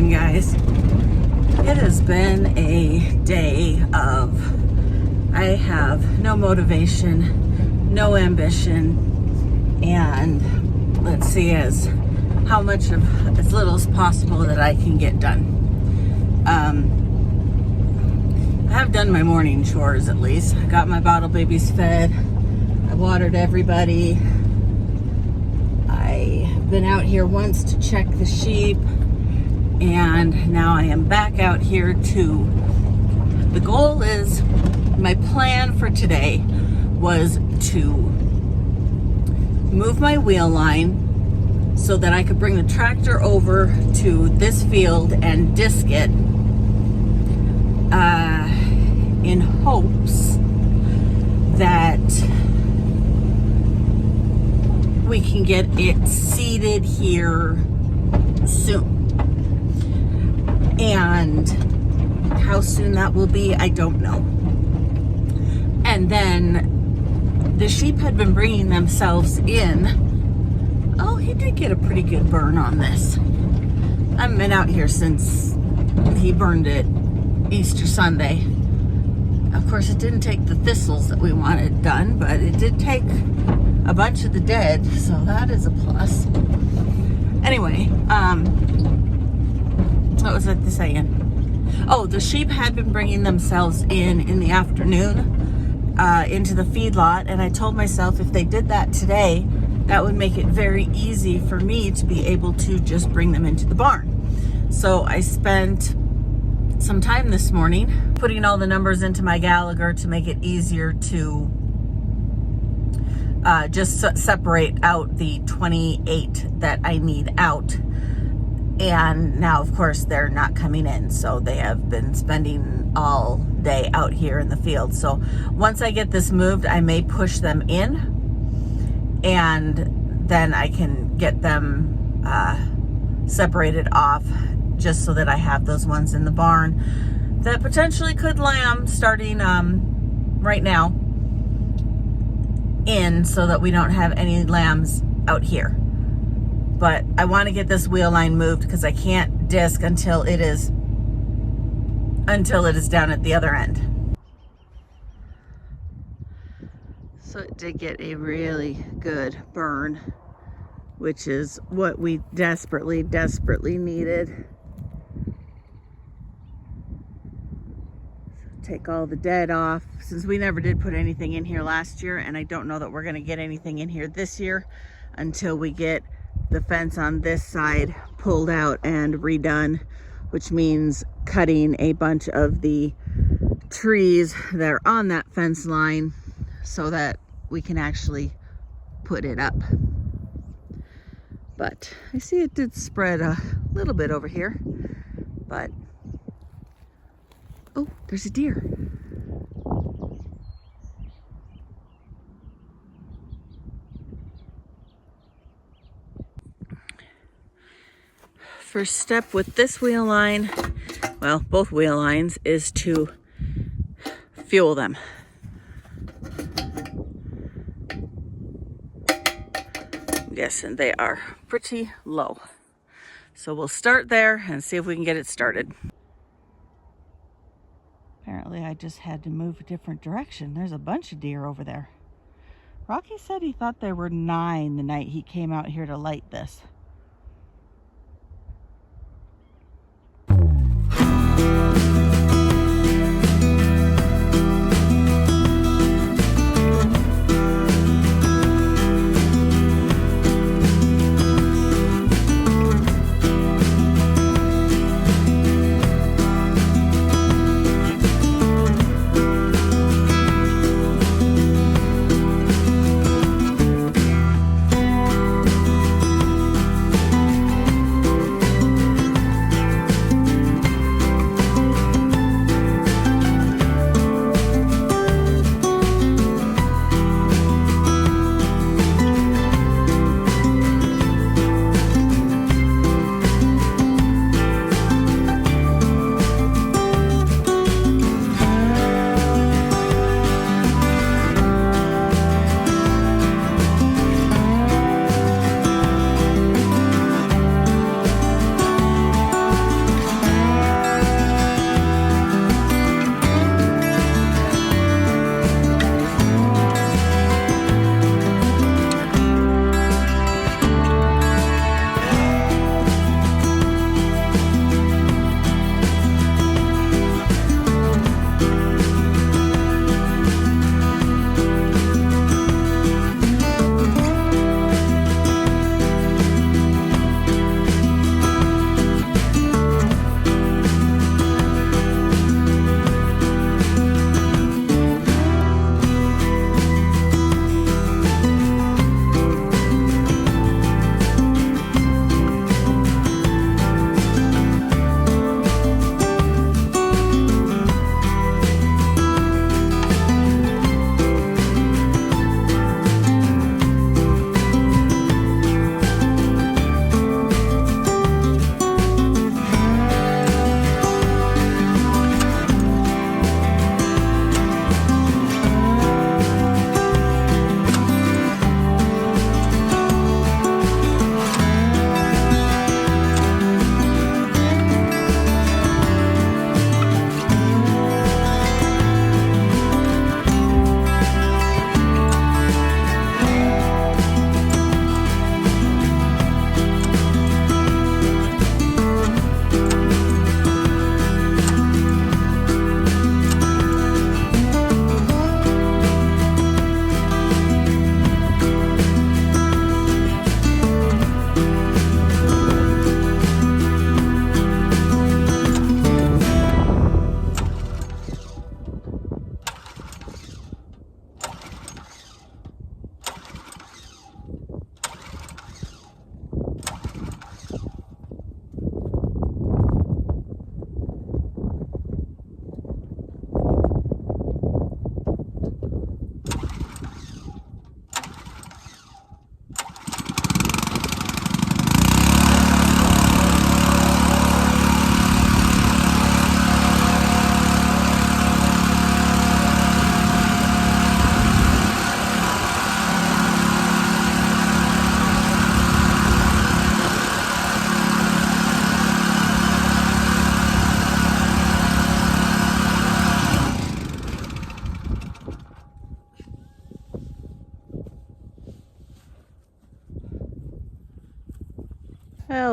afternoon, guys. It has been a day of, I have no motivation, no ambition, and let's see as little as possible that I can get done. I have done my morning chores at least. I got my bottle babies fed. I watered everybody. I've been out here once to check the sheep, and now I am back out here too. The goal is, my plan for today was to move my wheel line so that I could bring the tractor over to this field and disc it in hopes that we can get it seeded here soon. And how soon that will be, I don't know. And then the sheep had been bringing themselves in. Oh, he did get a pretty good burn on this. I haven't been out here since he burned it Easter Sunday. Of course, it didn't take the thistles that we wanted done, but it did take a bunch of the dead, so that is a plus. Anyway, what was I saying? Oh, the sheep had been bringing themselves in the afternoon into the feedlot, and I told myself if they did that today, that would make it very easy for me to be able to just bring them into the barn. So I spent some time this morning putting all the numbers into my Gallagher to make it easier to just separate out the 28 that I need out. And now, of course, they're not coming in, so they have been spending all day out here in the field. So once I get this moved, I may push them in, and then I can get them separated off, just so that I have those ones in the barn that potentially could lamb starting right now in, so that we don't have any lambs out here. But I want to get this wheel line moved because I can't disc until it is down at the other end. So it did get a really good burn, which is what we desperately needed. Take all the dead off, since we never did put anything in here last year, and I don't know that we're going to get anything in here this year until we get the fence on this side pulled out and redone, which means cutting a bunch of the trees that are on that fence line so that we can actually put it up. But I see it did spread a little bit over here, but oh, there's a deer. First step with this wheel line, well, both wheel lines, is to fuel them. I'm guessing they are pretty low. So we'll start there and see if we can get it started. Apparently I just had to move a different direction. There's a bunch of deer over there. Rocky said he thought there were 9 the night he came out here to light this.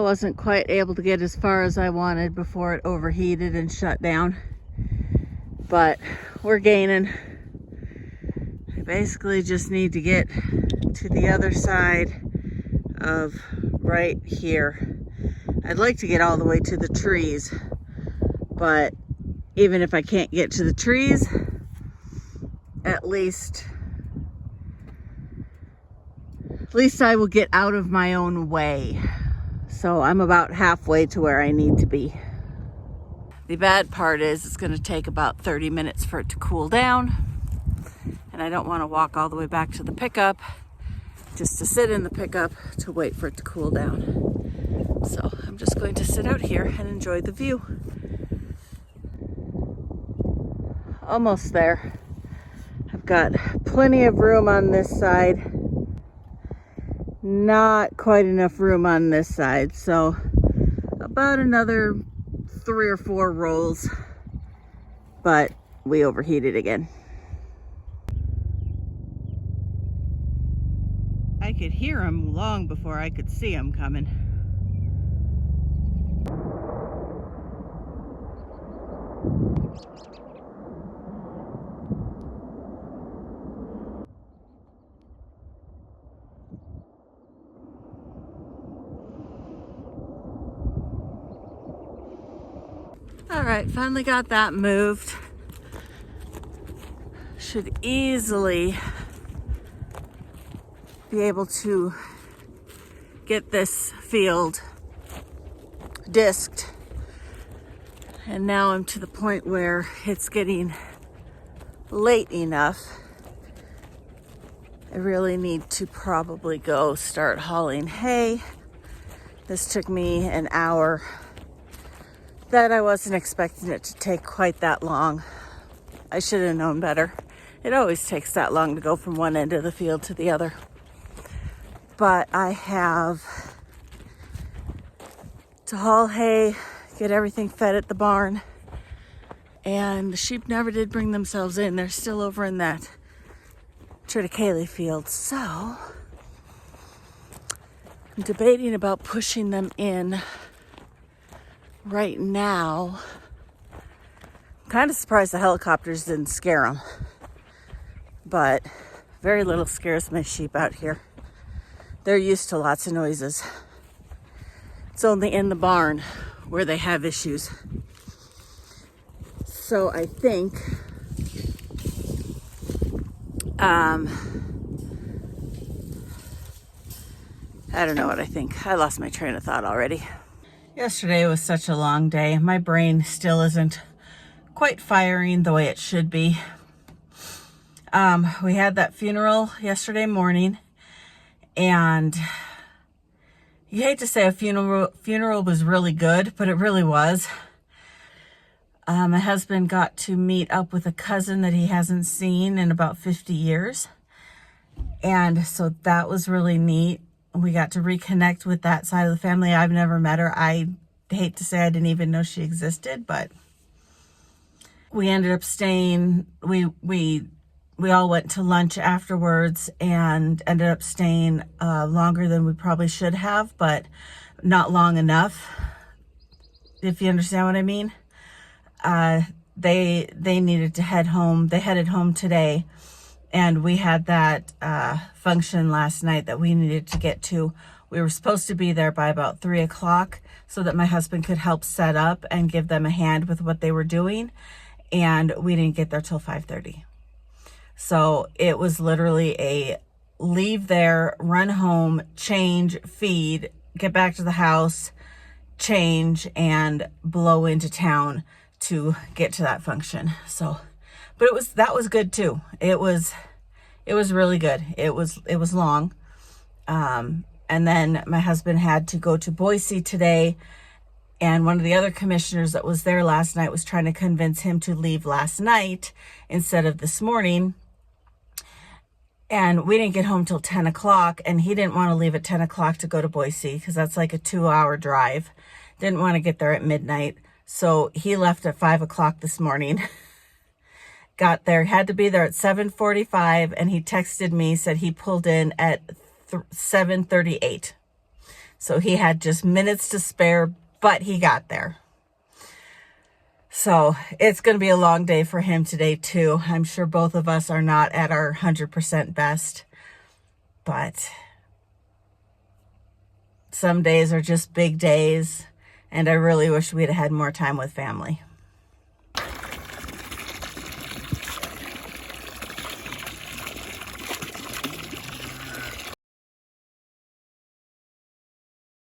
wasn't quite able to get as far as I wanted before it overheated and shut down. But we're gaining. I basically just need to get to the other side of right here. I'd like to get all the way to the trees, but even if I can't get to the trees, at least I will get out of my own way. So I'm about halfway to where I need to be. The bad part is it's going to take about 30 minutes for it to cool down. And I don't want to walk all the way back to the pickup just to sit in the pickup to wait for it to cool down. So I'm just going to sit out here and enjoy the view. Almost there. I've got plenty of room on this side. Not quite enough room on this side, so about another 3 or 4 rolls, but we overheated again. I could hear them long before I could see them coming. All right, finally got that moved. Should easily be able to get this field disked. And now I'm to the point where it's getting late enough. I really need to probably go start hauling hay. This took me an hour. That I wasn't expecting it to take quite that long. I should have known better. It always takes that long to go from one end of the field to the other. But I have to haul hay, get everything fed at the barn, and the sheep never did bring themselves in. They're still over in that triticale field. So I'm debating about pushing them in right now. I'm kind of surprised the helicopters didn't scare them, but very little scares my sheep out here. They're used to lots of noises. It's only in the barn where they have issues. So I think I don't know what I think. I lost my train of thought already. Yesterday was such a long day. My brain still isn't quite firing the way it should be. We had that funeral yesterday morning, and you hate to say a funeral was really good, but it really was. My husband got to meet up with a cousin that he hasn't seen in about 50 years. And so that was really neat. We got to reconnect with that side of the family. I've never met her. I hate to say I didn't even know she existed, but we ended up staying. We all went to lunch afterwards and ended up staying longer than we probably should have, but not long enough, if you understand what I mean. They needed to head home. They headed home today. And we had that function last night that we needed to get to. We were supposed to be there by about 3 o'clock so that my husband could help set up and give them a hand with what they were doing. And we didn't get there till 5:30. So it was literally a leave there, run home, change, feed, get back to the house, change, and blow into town to get to that function. So, but that was good too. It was really good. It was long. And then my husband had to go to Boise today, and one of the other commissioners that was there last night was trying to convince him to leave last night instead of this morning. And we didn't get home till 10 o'clock, and he didn't want to leave at 10 o'clock to go to Boise because that's like a 2-hour drive. Didn't want to get there at midnight. So he left at 5 o'clock this morning. Got there, had to be there at 7:45, and he texted me, said he pulled in at 7:38. So he had just minutes to spare, but he got there. So it's going to be a long day for him today too. I'm sure both of us are not at our 100% best, but some days are just big days, and I really wish we'd had more time with family.